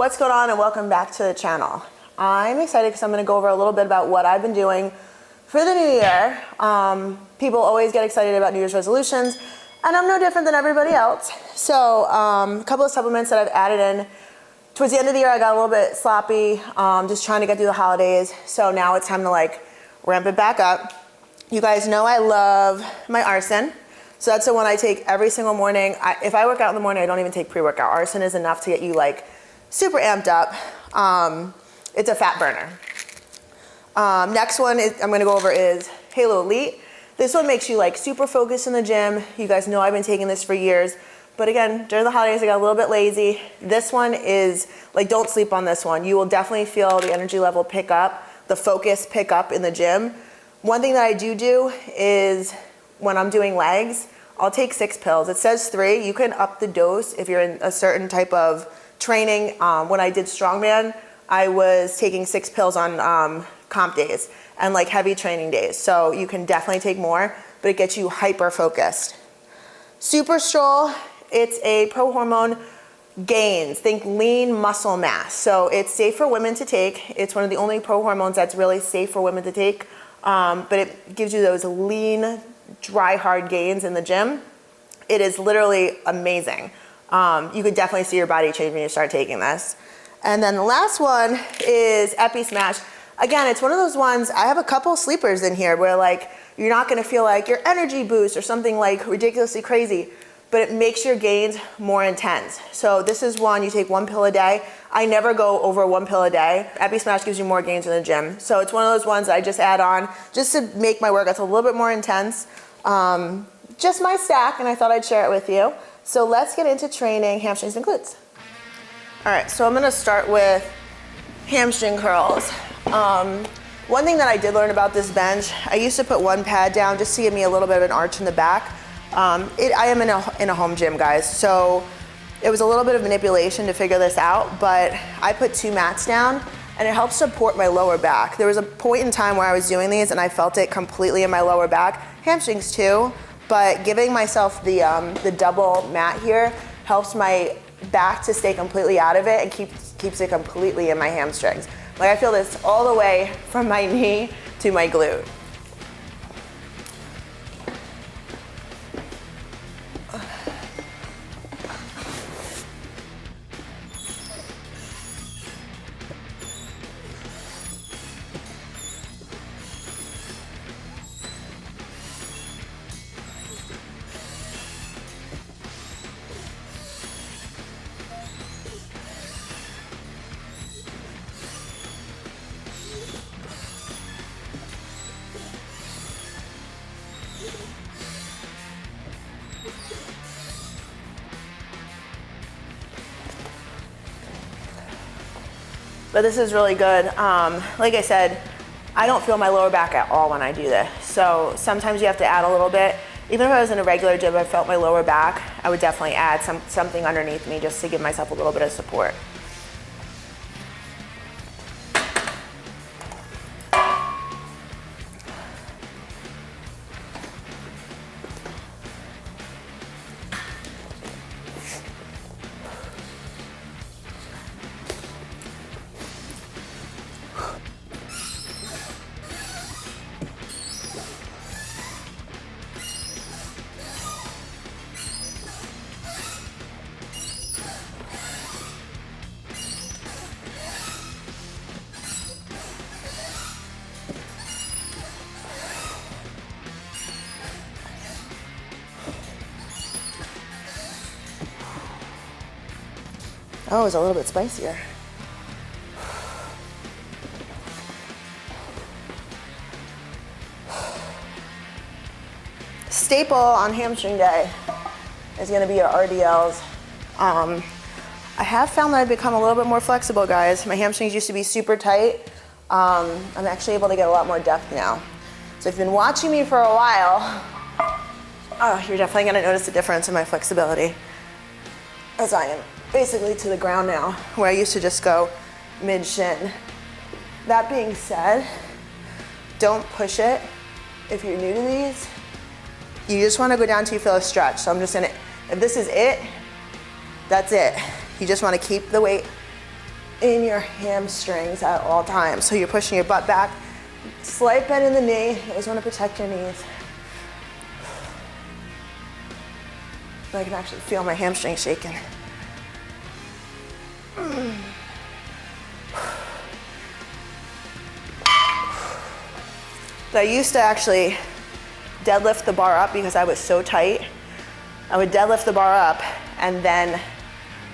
What's going on, and welcome back to the channel. I'm excited because I'm going to go over a little bit about what I've been doing for the new year. People always get excited about New Year's resolutions, and I'm no different than everybody else. So a couple of supplements that I've added in. Towards the end of the year, I got a little bit sloppy, just trying to get through the holidays. So now it's time to ramp it back up. You guys know I love my Arsen. So that's the one I take every single morning. If I work out in the morning, I don't even take pre-workout. Arsen is enough to get you super amped up. It's a fat burner. Next one I'm gonna go over is Halo Elite. This one makes you super focused in the gym. You guys know I've been taking this for years. But again, during the holidays, I got a little bit lazy. This one is, don't sleep on this one. You will definitely feel the energy level pick up, the focus pick up in the gym. One thing that I do is when I'm doing legs, I'll take 6 pills. It says 3. You can up the dose if you're in a certain type of training. When I did strongman, I was taking 6 pills on comp days and heavy training days. So you can definitely take more, but it gets you hyper focused. Super Stroll, it's a pro-hormone gains. Think lean muscle mass. So it's safe for women to take. It's one of the only pro-hormones that's really safe for women to take. But it gives you those lean, dry, hard gains in the gym. It is literally amazing. You could definitely see your body change when you start taking this. And then the last one is Epi Smash. Again, it's one of those ones, I have a couple sleepers in here where you're not gonna feel your energy boost or something ridiculously crazy, but it makes your gains more intense. So this is one, you take 1 pill a day. I never go over 1 pill a day. Epi Smash gives you more gains in the gym. So it's one of those ones I just add on just to make my workouts a little bit more intense. Just my stack, and I thought I'd share it with you. So let's get into training hamstrings and glutes. All right, so I'm gonna start with hamstring curls. One thing that I did learn about this bench, I used to put 1 pad down just to give me a little bit of an arch in the back. I am in a home gym, guys, so it was a little bit of manipulation to figure this out, but I put 2 mats down and it helps support my lower back. There was a point in time where I was doing these and I felt it completely in my lower back, hamstrings too, but giving myself the double mat here helps my back to stay completely out of it and keeps it completely in my hamstrings. I feel this all the way from my knee to my glute. But this is really good. Like I said, I don't feel my lower back at all when I do this. So sometimes you have to add a little bit. Even if I was in a regular gym, I felt my lower back, I would definitely add something underneath me just to give myself a little bit of support. Oh, it's a little bit spicier. Staple on hamstring day is gonna be your RDLs. I have found that I've become a little bit more flexible, guys. My hamstrings used to be super tight. I'm actually able to get a lot more depth now. So if you've been watching me for a while, you're definitely gonna notice a difference in my flexibility, as I am basically to the ground now, where I used to just go mid-shin. That being said, don't push it. If you're new to these, you just wanna go down till you feel a stretch. So I'm just gonna, if this is it, that's it. You just wanna keep the weight in your hamstrings at all times. So you're pushing your butt back, slight bend in the knee. You always want to protect your knees. I can actually feel my hamstring shaking. So I used to actually deadlift the bar up because I was so tight. I would deadlift the bar up and then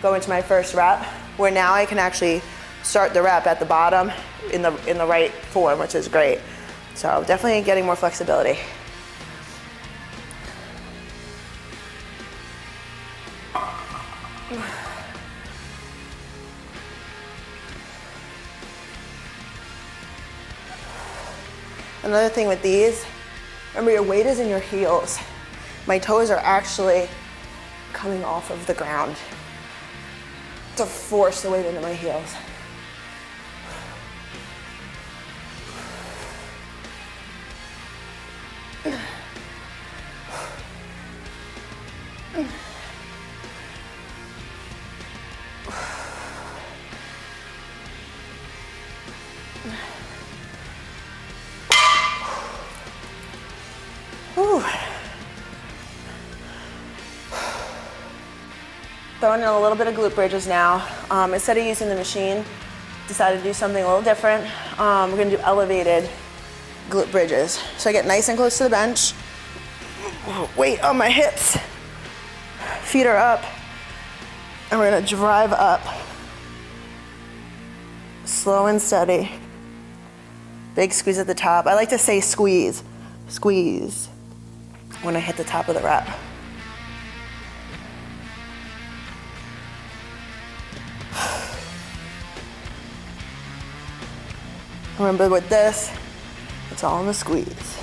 go into my first rep, where now I can actually start the rep at the bottom in the right form, which is great. So definitely getting more flexibility. Another thing with these, remember your weight is in your heels. My toes are actually coming off of the ground to force the weight into my heels. Whew. Throwing in a little bit of glute bridges now. Instead of using the machine, decided to do something a little different. We're gonna do elevated glute bridges. So I get nice and close to the bench. Weight on my hips. Feet are up. And we're gonna drive up. Slow and steady. Big squeeze at the top. I like to say squeeze, squeeze when I hit the top of the rep. Remember with this, it's all in the squeeze.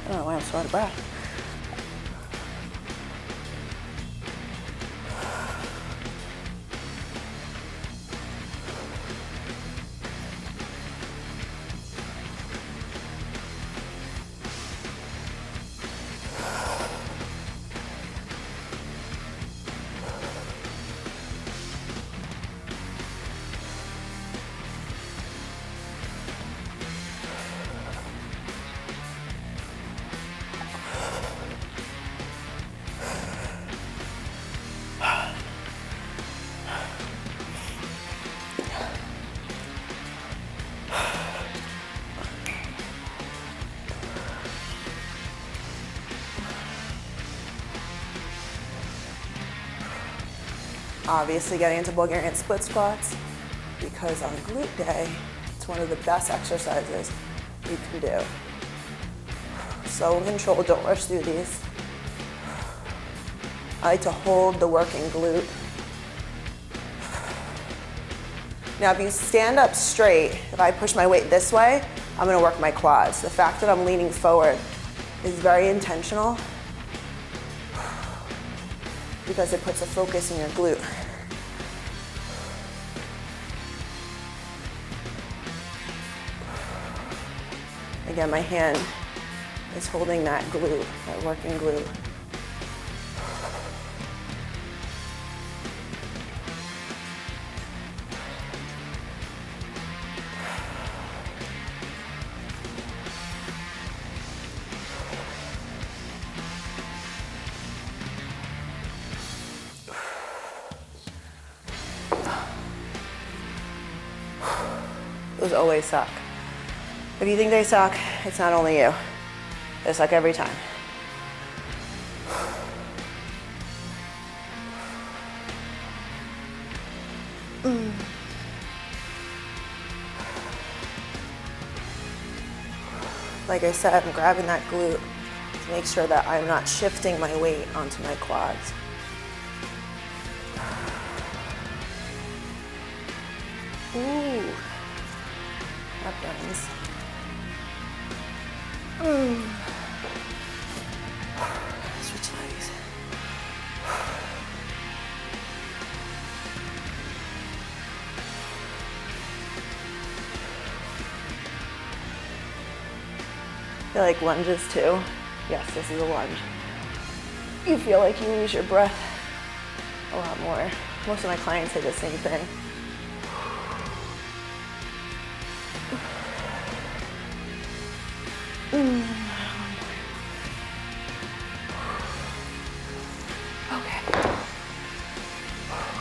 I don't know why I'm so out of breath. Obviously getting into Bulgarian split squats, because on glute day, it's one of the best exercises you can do. Slow and controlled, don't rush through these. I like to hold the working glute. Now if you stand up straight, if I push my weight this way, I'm gonna work my quads. The fact that I'm leaning forward is very intentional because it puts a focus in your glute. Again, my hand is holding that glute, that working glute. Those always suck. If you think they suck, it's not only you. They suck every time. Like I said, I'm grabbing that glute to make sure that I'm not shifting my weight onto my quads. Ooh, that burns. Switch legs. I like lunges too. Yes, this is a lunge. You feel like you lose your breath a lot more. Most of my clients say the same thing. Okay.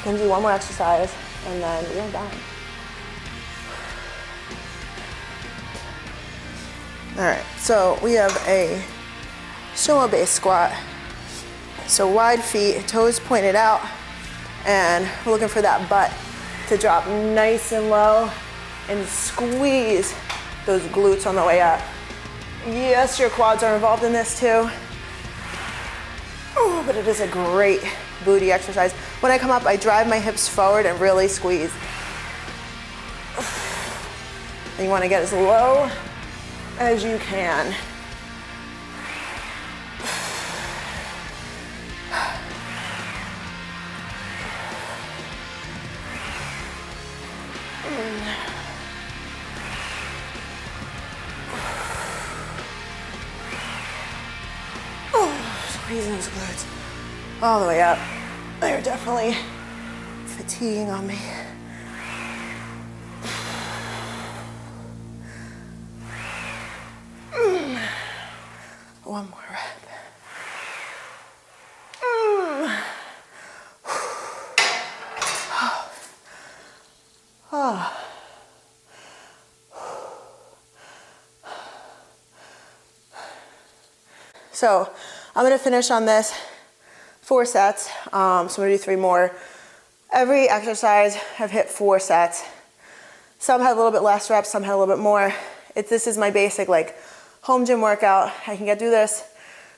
Gonna do one more exercise and then we're done. All right, so we have a Sumo base squat. So wide feet, toes pointed out, and we're looking for that butt to drop nice and low and squeeze those glutes on the way up. Yes, your quads are involved in this too. Oh, but it is a great booty exercise. When I come up, I drive my hips forward and really squeeze. And you want to get as low as you can. Squeezing those glutes all the way up. They're definitely fatiguing on me. One more rep. So I'm gonna finish on this 4 sets. So I'm gonna do 3 more. Every exercise I've hit 4 sets. Some had a little bit less reps, some had a little bit more. This is my basic like home gym workout. I can get through this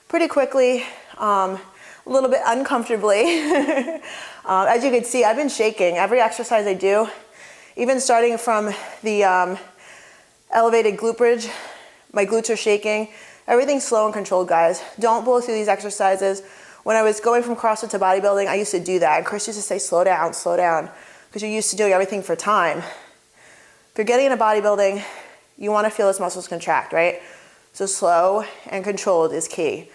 pretty quickly, a little bit uncomfortably. As you can see, I've been shaking every exercise I do, even starting from the elevated glute bridge. My glutes are shaking. Everything's slow and controlled, guys. Don't blow through these exercises. When I was going from CrossFit to bodybuilding, I used to do that. And Chris used to say, slow down, because you're used to doing everything for time. If you're getting into bodybuilding, you want to feel those muscles contract, right? So slow and controlled is key.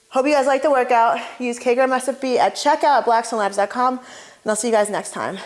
Hope you guys like the workout. Use KGraham SFB at checkout at blackstonelabs.com, and I'll see you guys next time.